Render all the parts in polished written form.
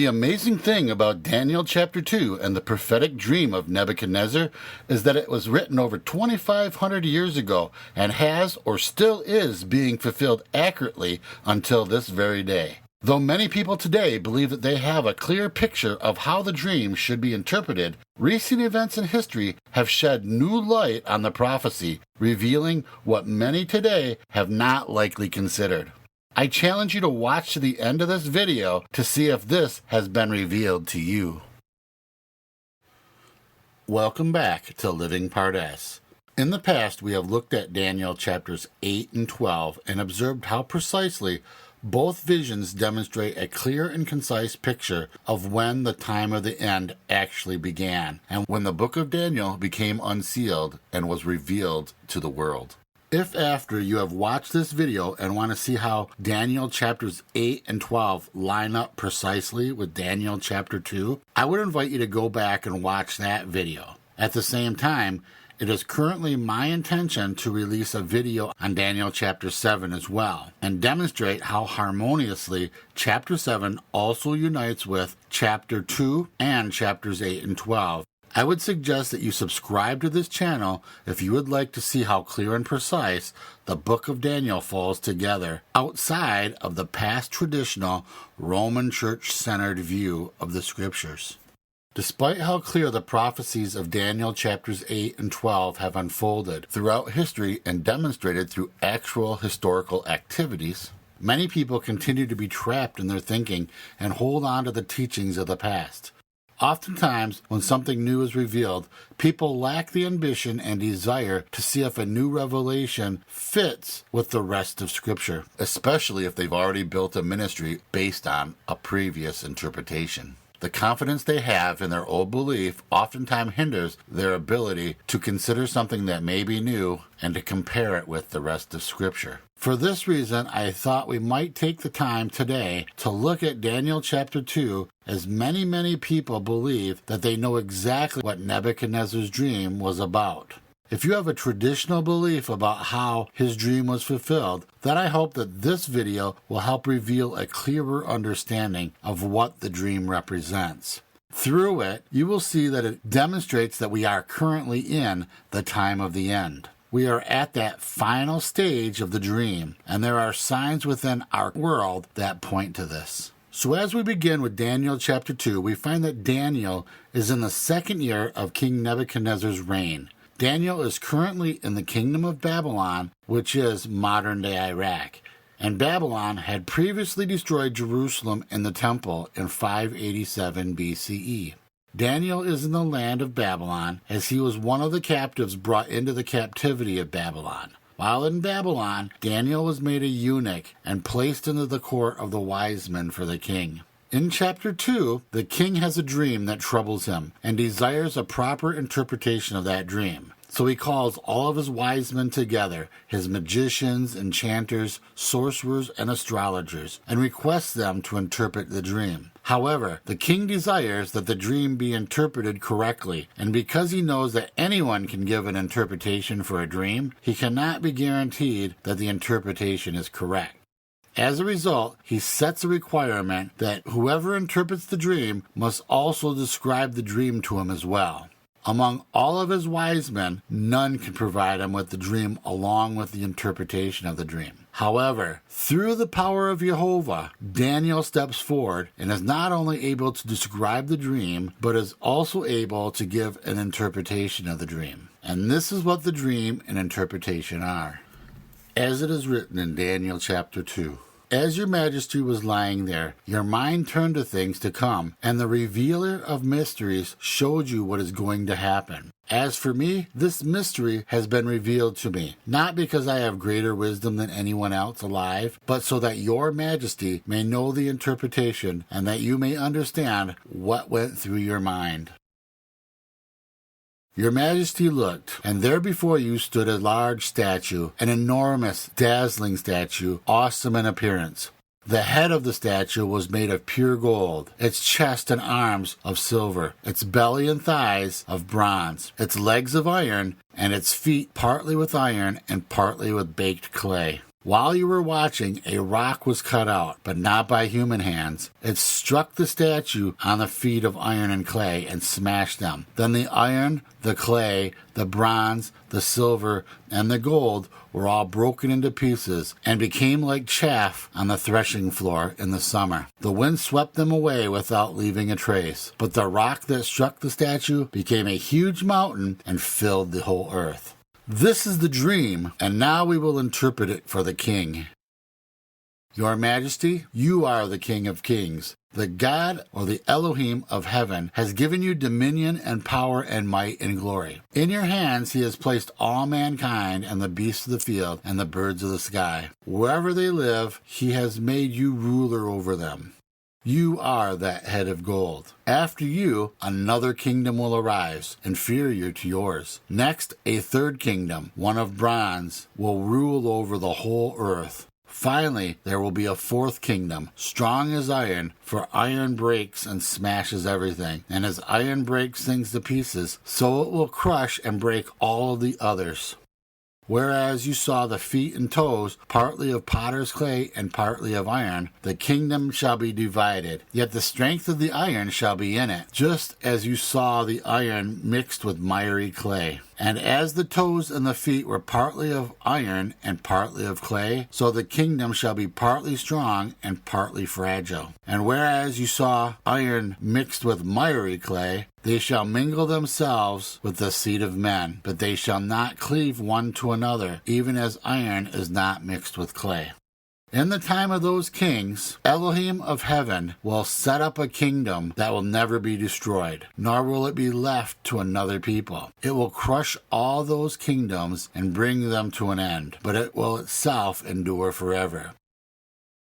The amazing thing about Daniel chapter 2 and the prophetic dream of Nebuchadnezzar is that it was written over 2,500 years ago and has or still is being fulfilled accurately until this very day. Though many people today believe that they have a clear picture of how the dream should be interpreted, recent events in history have shed new light on the prophecy, revealing what many today have not likely considered. I challenge you to watch to the end of this video to see if this has been revealed to you. Welcome back to Living Part S. In the past, we have looked at Daniel chapters 8 and 12 and observed how precisely both visions demonstrate a clear and concise picture of when the time of the end actually began and when the book of Daniel became unsealed and was revealed to the world. If after you have watched this video and want to see how Daniel chapters 8 and 12 line up precisely with Daniel chapter 2, I would invite you to go back and watch that video. At the same time, it is currently my intention to release a video on Daniel chapter 7 as well, and demonstrate how harmoniously chapter 7 also unites with chapter 2 and chapters 8 and 12. I would suggest that you subscribe to this channel if you would like to see how clear and precise the book of Daniel falls together outside of the past traditional Roman church-centered view of the scriptures. Despite how clear the prophecies of Daniel chapters 8 and 12 have unfolded throughout history and demonstrated through actual historical activities, many people continue to be trapped in their thinking and hold on to the teachings of the past. Oftentimes, when something new is revealed, people lack the ambition and desire to see if a new revelation fits with the rest of Scripture, especially if they've already built a ministry based on a previous interpretation. The confidence they have in their old belief oftentimes hinders their ability to consider something that may be new and to compare it with the rest of Scripture. For this reason, I thought we might take the time today to look at Daniel chapter 2, as many people believe that they know exactly what Nebuchadnezzar's dream was about. If you have a traditional belief about how his dream was fulfilled, then I hope that this video will help reveal a clearer understanding of what the dream represents. Through it, you will see that it demonstrates that we are currently in the time of the end. We are at that final stage of the dream, and there are signs within our world that point to this. So as we begin with Daniel chapter 2, we find that Daniel is in the second year of King Nebuchadnezzar's reign. Daniel is currently in the kingdom of Babylon, which is modern-day Iraq, and Babylon had previously destroyed Jerusalem and the temple in 587 BCE. Daniel is in the land of Babylon, as he was one of the captives brought into the captivity of Babylon. While in Babylon, Daniel was made a eunuch and placed into the court of the wise men for the king. In chapter 2, the king has a dream that troubles him and desires a proper interpretation of that dream. So he calls all of his wise men together, his magicians, enchanters, sorcerers, and astrologers, and requests them to interpret the dream. However, the king desires that the dream be interpreted correctly, and because he knows that anyone can give an interpretation for a dream, he cannot be guaranteed that the interpretation is correct. As a result, he sets a requirement that whoever interprets the dream must also describe the dream to him as well. Among all of his wise men, none can provide him with the dream along with the interpretation of the dream. However, through the power of Jehovah, Daniel steps forward and is not only able to describe the dream, but is also able to give an interpretation of the dream. And this is what the dream and interpretation are. As it is written in Daniel chapter 2, "As your majesty was lying there, your mind turned to things to come, and the revealer of mysteries showed you what is going to happen. As for me, this mystery has been revealed to me, not because I have greater wisdom than anyone else alive, but so that your majesty may know the interpretation, and that you may understand what went through your mind. Your majesty looked, and there before you stood a large statue, an enormous, dazzling statue, awesome in appearance. The head of the statue was made of pure gold, its chest and arms of silver, its belly and thighs of bronze, its legs of iron, and its feet partly with iron and partly with baked clay. While you were watching, a rock was cut out, but not by human hands. It struck the statue on the feet of iron and clay and smashed them. Then the iron, the clay, the bronze, the silver, and the gold were all broken into pieces and became like chaff on the threshing floor in the summer. The wind swept them away without leaving a trace. But the rock that struck the statue became a huge mountain and filled the whole earth. This is the dream, and now we will interpret it for the king. Your Majesty, you are the King of Kings. The God, or the Elohim of heaven, has given you dominion and power and might and glory. In your hands he has placed all mankind and the beasts of the field and the birds of the sky. Wherever they live, he has made you ruler over them. You are that head of gold. After you, another kingdom will arise, inferior to yours. Next, a third kingdom, one of bronze, will rule over the whole earth. Finally, there will be a fourth kingdom, strong as iron, for iron breaks and smashes everything. And as iron breaks things to pieces, so it will crush and break all of the others. Whereas you saw the feet and toes, partly of potter's clay and partly of iron, the kingdom shall be divided. Yet the strength of the iron shall be in it, just as you saw the iron mixed with miry clay. And as the toes and the feet were partly of iron and partly of clay, so the kingdom shall be partly strong and partly fragile. And whereas you saw iron mixed with miry clay, they shall mingle themselves with the seed of men, but they shall not cleave one to another, even as iron is not mixed with clay. In the time of those kings, Elohim of heaven will set up a kingdom that will never be destroyed, nor will it be left to another people. It will crush all those kingdoms and bring them to an end, but it will itself endure forever.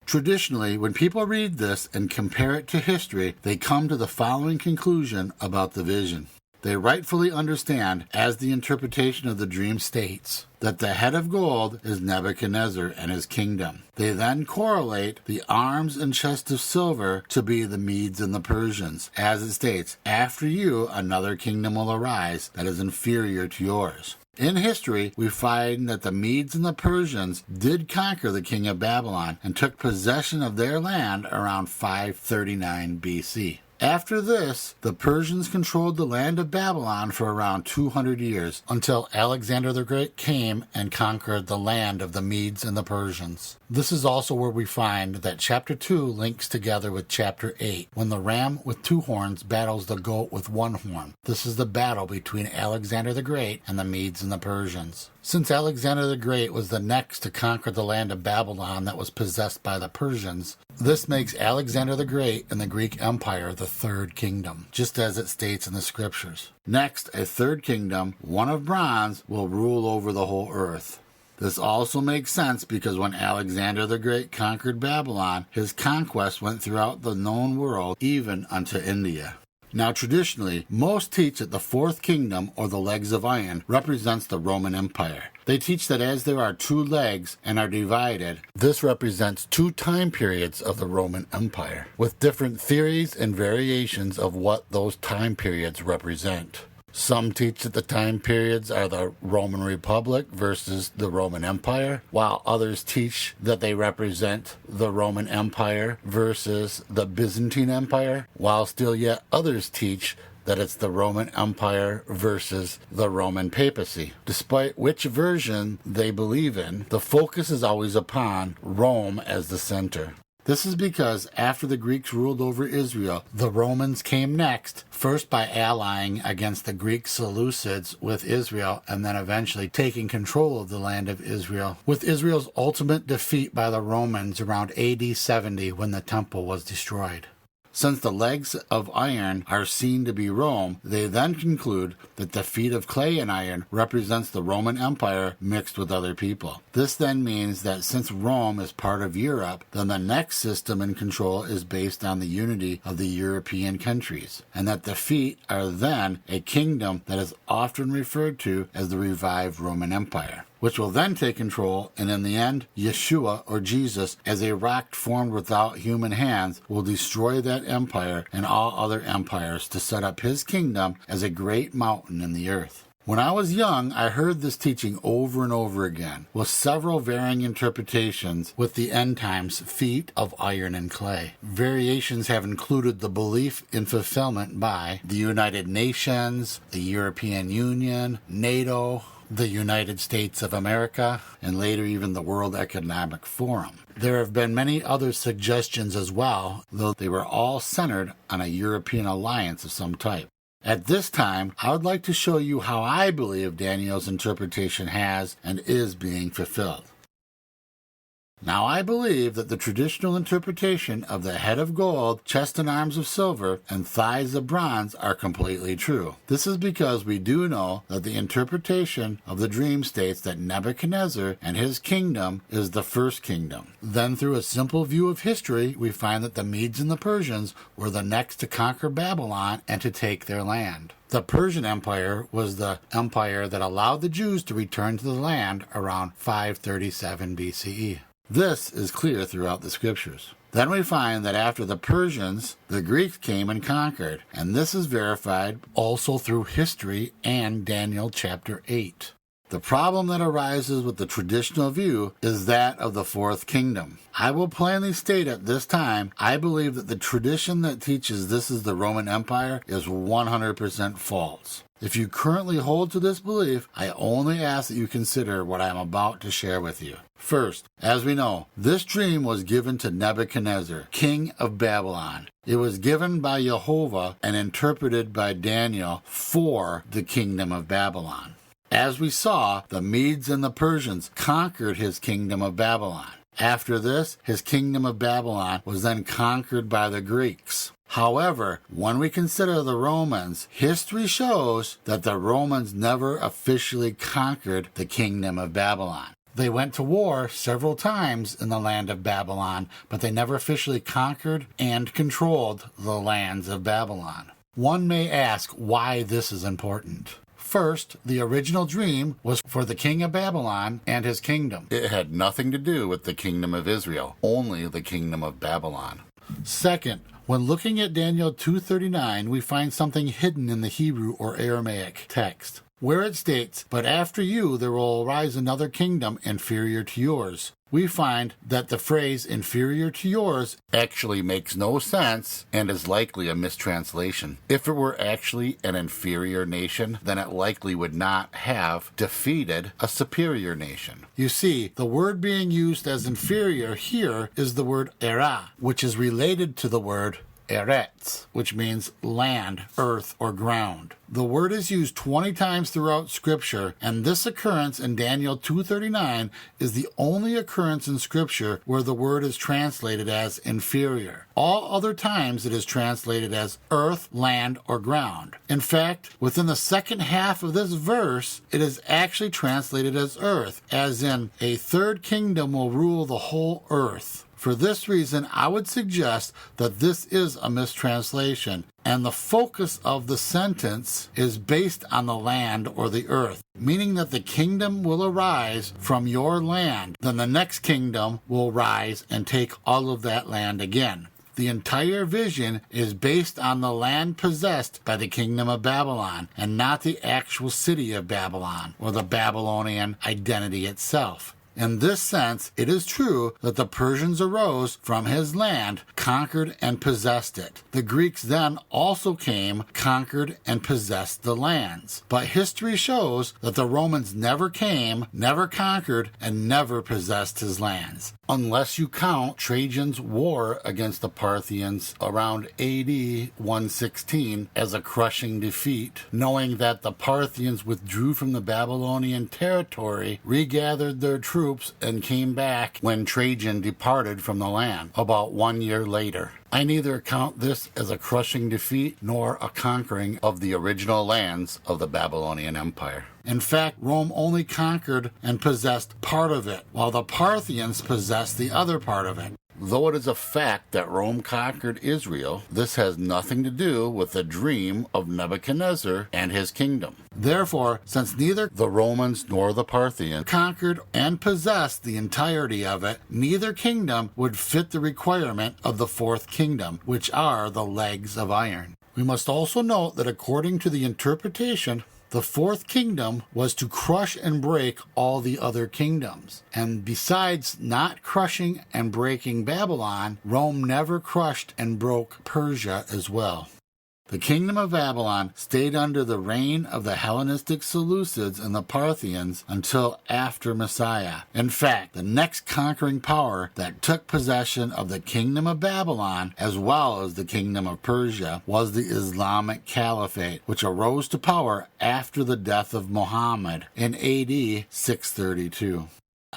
Traditionally, when people read this and compare it to history, they come to the following conclusion about the vision. They rightfully understand, as the interpretation of the dream states, that the head of gold is Nebuchadnezzar and his kingdom. They then correlate the arms and chest of silver to be the Medes and the Persians, as it states, after you another kingdom will arise that is inferior to yours. In history, we find that the Medes and the Persians did conquer the king of Babylon and took possession of their land around 539 BC. After this, the Persians controlled the land of Babylon for around 200 years, until Alexander the Great came and conquered the land of the Medes and the Persians. This is also where we find that chapter 2 links together with chapter 8, when the ram with 2 horns battles the goat with 1 horn. This is the battle between Alexander the Great and the Medes and the Persians. Since Alexander the Great was the next to conquer the land of Babylon that was possessed by the Persians, this makes Alexander the Great and the Greek Empire the third kingdom, just as it states in the scriptures. Next, a third kingdom, one of bronze, will rule over the whole earth. This also makes sense because when Alexander the Great conquered Babylon, his conquest went throughout the known world, even unto India. Now, traditionally, most teach that the fourth kingdom, or the legs of iron, represents the Roman Empire. They teach that as there are 2 legs and are divided, this represents 2 time periods of the Roman Empire, with different theories and variations of what those time periods represent. Some teach that the time periods are the Roman Republic versus the Roman Empire, while others teach that they represent the Roman Empire versus the Byzantine Empire, while still yet others teach that it's the Roman Empire versus the Roman papacy. Despite which version they believe in, the focus is always upon Rome as the center. This is because after the Greeks ruled over Israel, the Romans came next, first by allying against the Greek Seleucids with Israel, and then eventually taking control of the land of Israel, with Israel's ultimate defeat by the Romans around AD 70 when the temple was destroyed. Since the legs of iron are seen to be Rome, they then conclude that the feet of clay and iron represents the Roman Empire mixed with other people. This then means that since Rome is part of Europe, then the next system in control is based on the unity of the European countries, and that the feet are then a kingdom that is often referred to as the revived Roman Empire, which will then take control, and in the end, Yeshua, or Jesus, as a rock formed without human hands, will destroy that empire and all other empires to set up his kingdom as a great mountain in the earth. When I was young, I heard this teaching over and over again, with several varying interpretations with the end times feet of iron and clay. Variations have included the belief in fulfillment by the United Nations, the European Union, NATO, the United States of America, and later even the World Economic Forum. There have been many other suggestions as well, though they were all centered on a European alliance of some type. At this time, I would like to show you how I believe Daniel's interpretation has and is being fulfilled. Now, I believe that the traditional interpretation of the head of gold, chest and arms of silver, and thighs of bronze are completely true. This is because we do know that the interpretation of the dream states that Nebuchadnezzar and his kingdom is the first kingdom. Then, through a simple view of history, we find that the Medes and the Persians were the next to conquer Babylon and to take their land. The Persian Empire was the empire that allowed the Jews to return to the land around 537 BCE. This is clear throughout the scriptures. Then we find that after the Persians, the Greeks came and conquered, and this is verified also through history and Daniel chapter 8. The problem that arises with the traditional view is that of the fourth kingdom. I will plainly state at this time, I believe that the tradition that teaches this is the Roman Empire is 100% false. If you currently hold to this belief, I only ask that you consider what I am about to share with you. First, as we know, this dream was given to Nebuchadnezzar, king of Babylon. It was given by Jehovah and interpreted by Daniel for the kingdom of Babylon. As we saw, the Medes and the Persians conquered his kingdom of Babylon. After this, his kingdom of Babylon was then conquered by the Greeks. However, when we consider the Romans, history shows that the Romans never officially conquered the kingdom of Babylon. They went to war several times in the land of Babylon, but they never officially conquered and controlled the lands of Babylon. One may ask why this is important. First, the original dream was for the king of Babylon and his kingdom. It had nothing to do with the kingdom of Israel, only the kingdom of Babylon. Second, when looking at Daniel 2:39, we find something hidden in the Hebrew or Aramaic text, where it states, "But after you there will arise another kingdom inferior to yours." We find that the phrase inferior to yours actually makes no sense and is likely a mistranslation. If it were actually an inferior nation, then it likely would not have defeated a superior nation. You see, the word being used as inferior here is the word era, which is related to the word eretz, which means land, earth, or ground. The word is used 20 times throughout Scripture, and this occurrence in Daniel 2:39 is the only occurrence in Scripture where the word is translated as inferior. All other times it is translated as earth, land, or ground. In fact, within the second half of this verse, it is actually translated as earth, as in, a third kingdom will rule the whole earth. For this reason, I would suggest that this is a mistranslation, and the focus of the sentence is based on the land or the earth, meaning that the kingdom will arise from your land. Then the next kingdom will rise and take all of that land again. The entire vision is based on the land possessed by the kingdom of Babylon, and not the actual city of Babylon or the Babylonian identity itself. In this sense, it is true that the Persians arose from his land, conquered and possessed it. The Greeks then also came, conquered and possessed the lands. But history shows that the Romans never came, never conquered, and never possessed his lands. Unless you count Trajan's war against the Parthians around AD 116 as a crushing defeat, knowing that the Parthians withdrew from the Babylonian territory, regathered their troops, and came back when Trajan departed from the land about 1 year later. I neither count this as a crushing defeat nor a conquering of the original lands of the Babylonian Empire. In fact, Rome only conquered and possessed part of it, while the Parthians possessed the other part of it. Though it is a fact that Rome conquered Israel, this has nothing to do with the dream of Nebuchadnezzar and his kingdom. Therefore, since neither the Romans nor the Parthians conquered and possessed the entirety of it, neither kingdom would fit the requirement of the fourth kingdom, which are the legs of iron. We must also note that according to the interpretation, The fourth kingdom was to crush and break all the other kingdoms. And besides not crushing and breaking Babylon, Rome never crushed and broke Persia as well. The kingdom of Babylon stayed under the reign of the Hellenistic Seleucids and the Parthians until after Messiah. In fact, the next conquering power that took possession of the kingdom of Babylon, as well as the kingdom of Persia, was the Islamic Caliphate, which arose to power after the death of Muhammad in AD 632.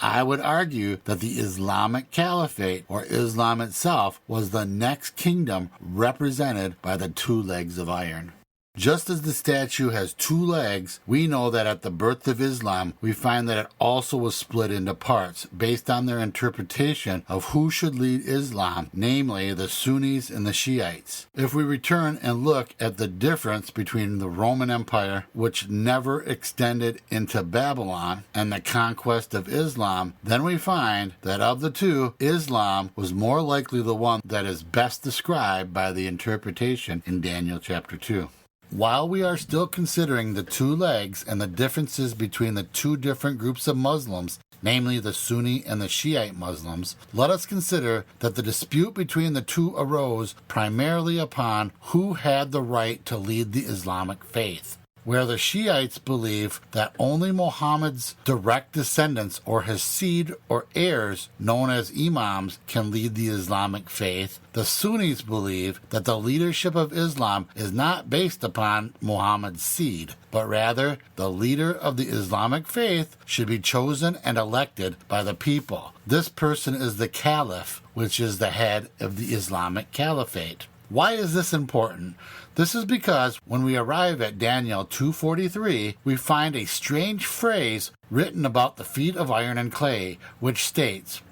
I would argue that the Islamic Caliphate, or Islam itself, was the next kingdom represented by the two legs of iron. Just as the statue has two legs, we know that at the birth of Islam, we find that it also was split into parts based on their interpretation of who should lead Islam, namely the Sunnis and the Shiites. If we return and look at the difference between the Roman Empire, which never extended into Babylon, and the conquest of Islam, then we find that of the two, Islam was more likely the one that is best described by the interpretation in Daniel chapter 2. While we are still considering the two legs and the differences between the two different groups of Muslims, namely the Sunni and the Shiite Muslims, let us consider that the dispute between the two arose primarily upon who had the right to lead the Islamic faith. Where the Shiites believe that only Muhammad's direct descendants or his seed or heirs, known as imams, can lead the Islamic faith, the Sunnis believe that the leadership of Islam is not based upon Muhammad's seed, but rather the leader of the Islamic faith should be chosen and elected by the people. This person is the Caliph, which is the head of the Islamic Caliphate. Why is this important? This is because when we arrive at Daniel 2:43, we find a strange phrase written about the feet of iron and clay, which states,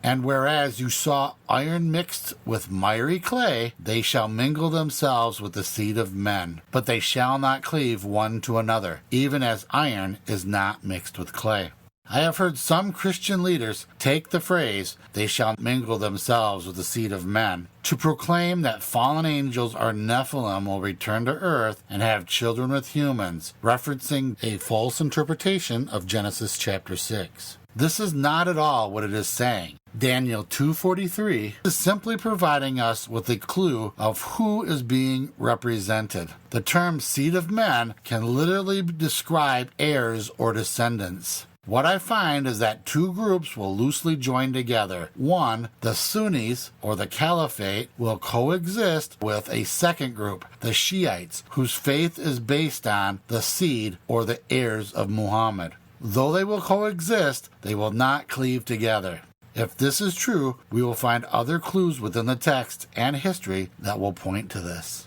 "And whereas you saw iron mixed with miry clay, they shall mingle themselves with the seed of men, but they shall not cleave one to another, even as iron is not mixed with clay." I have heard some Christian leaders take the phrase, "they shall mingle themselves with the seed of men," to proclaim that fallen angels or Nephilim will return to earth and have children with humans, referencing a false interpretation of Genesis chapter 6. This is not at all what it is saying. Daniel 2:43 is simply providing us with a clue of who is being represented. The term seed of men can literally describe heirs or descendants. What I find is that two groups will loosely join together. One, the Sunnis, or the Caliphate, will coexist with a second group, the Shiites, whose faith is based on the seed or the heirs of Muhammad. Though they will coexist, they will not cleave together. If this is true, we will find other clues within the text and history that will point to this.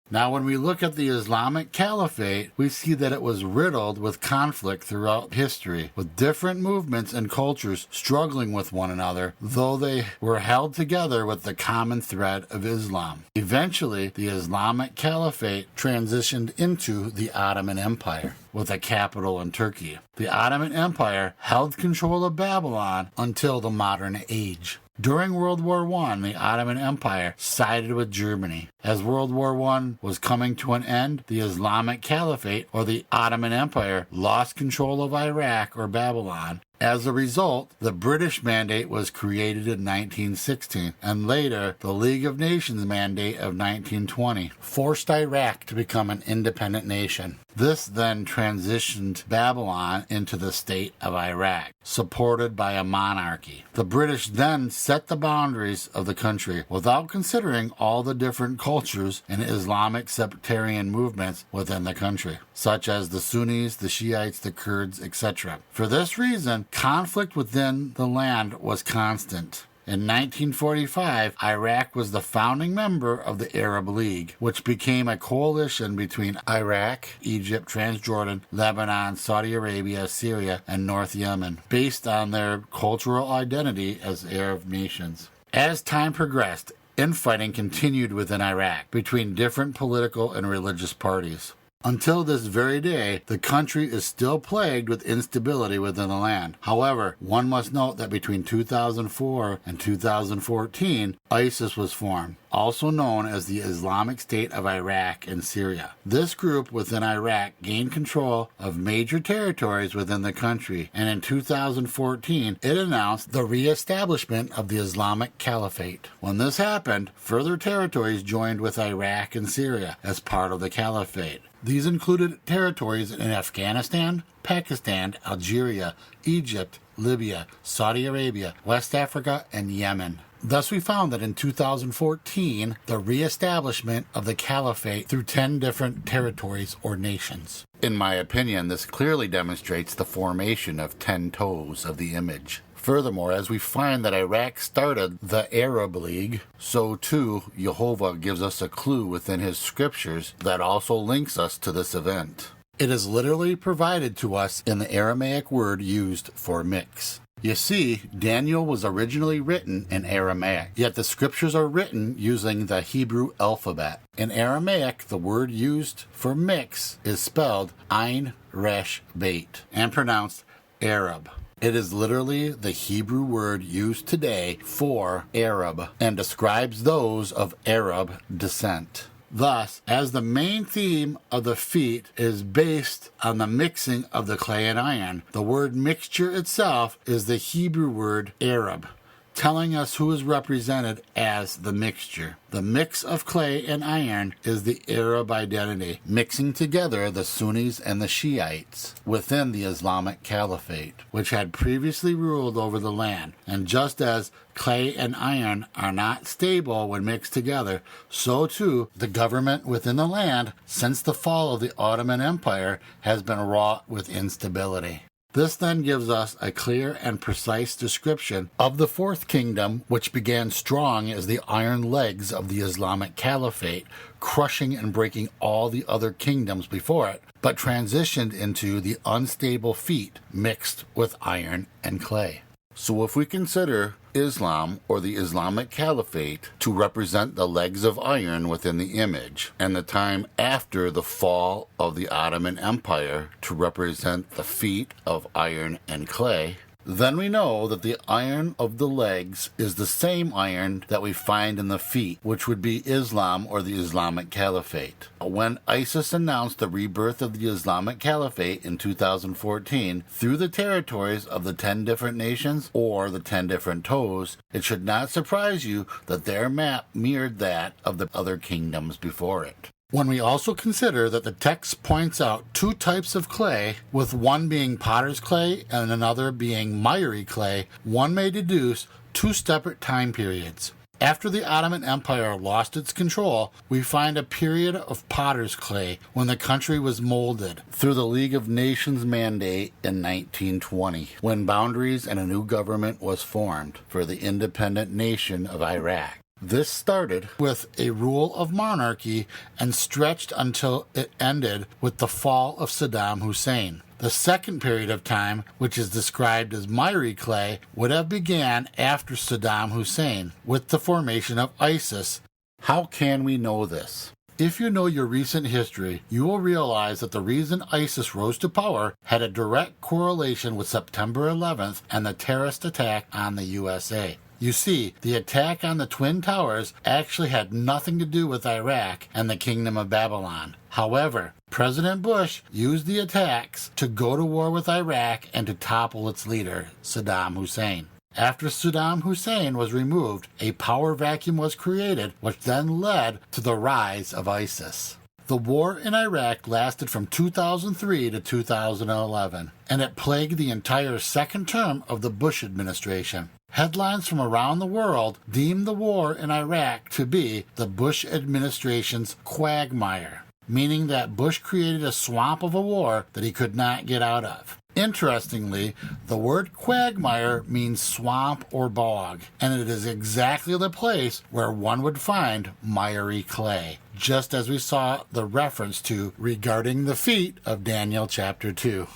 Now, when we look at the Islamic Caliphate, we see that it was riddled with conflict throughout history, with different movements and cultures struggling with one another, though they were held together with the common thread of Islam. Eventually, the Islamic Caliphate transitioned into the Ottoman Empire, with a capital in Turkey. The Ottoman Empire held control of Babylon until the modern age. During World War I, the Ottoman Empire sided with Germany. As World War I was coming to an end, the Islamic Caliphate, or the Ottoman Empire, lost control of Iraq or Babylon. As a result, the British Mandate was created in 1916, and later the League of Nations Mandate of 1920 forced Iraq to become an independent nation. This then transitioned Babylon into the state of Iraq, supported by a monarchy. The British then set the boundaries of the country without considering all the different cultures and Islamic sectarian movements within the country, such as the Sunnis, the Shiites, the Kurds, etc. For this reason, conflict within the land was constant. In 1945, Iraq was the founding member of the Arab League, which became a coalition between Iraq, Egypt, Transjordan, Lebanon, Saudi Arabia, Syria, and North Yemen, based on their cultural identity as Arab nations. As time progressed, infighting continued within Iraq between different political and religious parties. Until this very day, the country is still plagued with instability within the land. However, one must note that between 2004 and 2014, ISIS was formed. also known as the Islamic State of Iraq and Syria. This group within Iraq gained control of major territories within the country, and in 2014 it announced the re-establishment of the Islamic Caliphate. When this happened, further territories joined with Iraq and Syria as part of the Caliphate. These included territories in Afghanistan, Pakistan, Algeria, Egypt, Libya, Saudi Arabia, West Africa, and Yemen. Thus, we found that in 2014, the re-establishment of the Caliphate through 10 different territories or nations. In my opinion, this clearly demonstrates the formation of 10 toes of the image. Furthermore, as we find that Iraq started the Arab League, so too Jehovah gives us a clue within his scriptures that also links us to this event. It is literally provided to us in the Aramaic word used for mix. You see, Daniel was originally written in Aramaic, yet the scriptures are written using the Hebrew alphabet. In Aramaic, the word used for mix is spelled Ain Resh Beit and pronounced Arab. It is literally the Hebrew word used today for Arab and describes those of Arab descent. Thus, as the main theme of the feat is based on the mixing of the clay and iron, the word mixture itself is the Hebrew word Arab, telling us who is represented as the mixture. The mix of clay and iron is the Arab identity, mixing together the Sunnis and the Shiites within the Islamic Caliphate, which had previously ruled over the land. And just as clay and iron are not stable when mixed together, so too the government within the land, since the fall of the Ottoman Empire, has been wrought with instability. This then gives us a clear and precise description of the fourth kingdom, which began strong as the iron legs of the Islamic Caliphate, crushing and breaking all the other kingdoms before it, but transitioned into the unstable feet mixed with iron and clay. So if we consider Islam or the Islamic Caliphate to represent the legs of iron within the image, and the time after the fall of the Ottoman Empire to represent the feet of iron and clay, then we know that the iron of the legs is the same iron that we find in the feet, which would be Islam or the Islamic Caliphate. When ISIS announced the rebirth of the Islamic Caliphate in 2014 through the territories of the 10 different nations or the 10 different toes, it should not surprise you that their map mirrored that of the other kingdoms before it. When we also consider that the text points out 2 types of clay, with one being potter's clay and another being miry clay, one may deduce 2 separate time periods. After the Ottoman Empire lost its control, we find a period of potter's clay when the country was molded through the League of Nations mandate in 1920, when boundaries and a new government was formed for the independent nation of Iraq. This started with a rule of monarchy and stretched until it ended with the fall of Saddam Hussein. The second period of time, which is described as miry clay, would have began after Saddam Hussein, with the formation of ISIS. How can we know this? If you know your recent history, you will realize that the reason ISIS rose to power had a direct correlation with September 11th and the terrorist attack on the USA. You see, the attack on the Twin Towers actually had nothing to do with Iraq and the Kingdom of Babylon. However, President Bush used the attacks to go to war with Iraq and to topple its leader, Saddam Hussein. After Saddam Hussein was removed, a power vacuum was created, which then led to the rise of ISIS. The war in Iraq lasted from 2003 to 2011, and it plagued the entire second term of the Bush administration. Headlines from around the world deemed the war in Iraq to be the Bush administration's quagmire, meaning that Bush created a swamp of a war that he could not get out of. Interestingly, the word quagmire means swamp or bog, and it is exactly the place where one would find miry clay, just as we saw the reference to regarding the feet of Daniel chapter 2.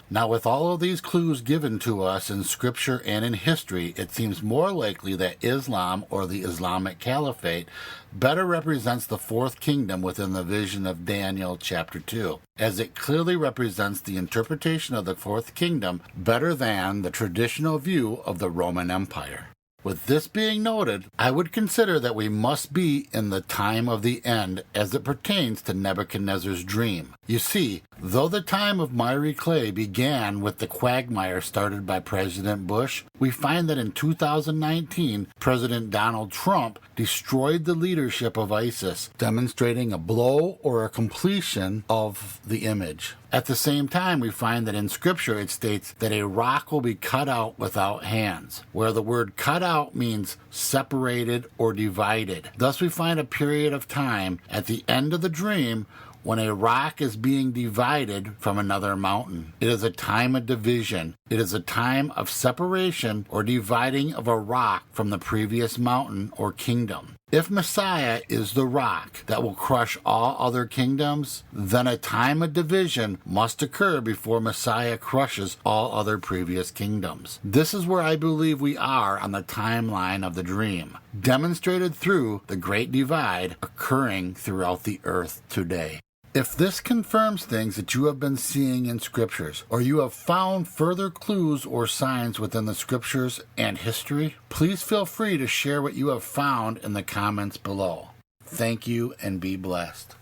Now, with all of these clues given to us in Scripture and in history, it seems more likely that Islam or the Islamic Caliphate better represents the fourth kingdom within the vision of Daniel chapter 2, as it clearly represents the interpretation of the fourth kingdom better than the traditional view of the Roman Empire. With this being noted, I would consider that we must be in the time of the end as it pertains to Nebuchadnezzar's dream. You see, though the time of miry clay began with the quagmire started by President Bush, we find that in 2019, President Donald Trump destroyed the leadership of ISIS, demonstrating a blow or a completion of the image. At the same time, we find that in Scripture it states that a rock will be cut out without hands, where the word cut out means separated or divided. Thus we find a period of time at the end of the dream when a rock is being divided from another mountain. It is a time of division. It is a time of separation or dividing of a rock from the previous mountain or kingdom. If Messiah is the rock that will crush all other kingdoms, then a time of division must occur before Messiah crushes all other previous kingdoms. This is where I believe we are on the timeline of the dream, demonstrated through the Great Divide occurring throughout the earth today. If this confirms things that you have been seeing in Scriptures, or you have found further clues or signs within the Scriptures and history, please feel free to share what you have found in the comments below. Thank you and be blessed.